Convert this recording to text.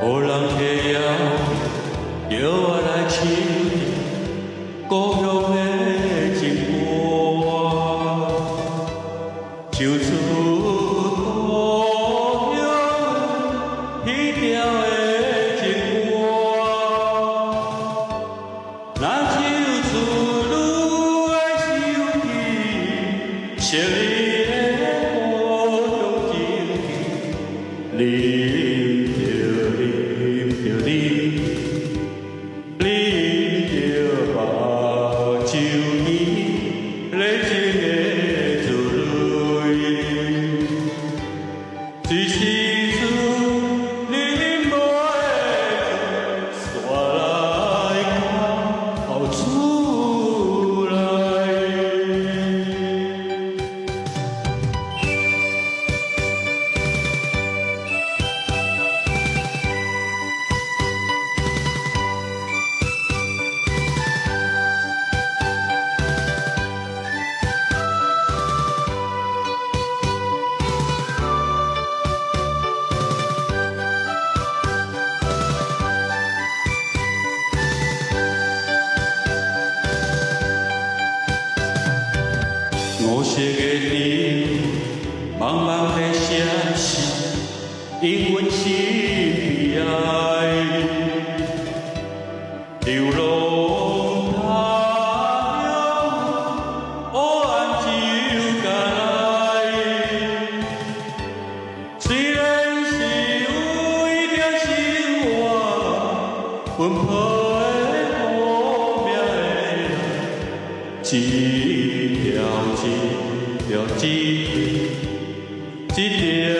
无人会晓，叫我来唱故乡的情歌，唱出故乡彼条的情歌，那唱出愈爱想起昔日的故乡情景，啉着啉，啉着目睭边热情的珠泪，一时阵你无会煞来哭出来。五色的天，茫茫的城市，因阮心悲哀，流浪他乡，黑暗就赶来。虽然是有一条生活奔波的苦命的人，一条一条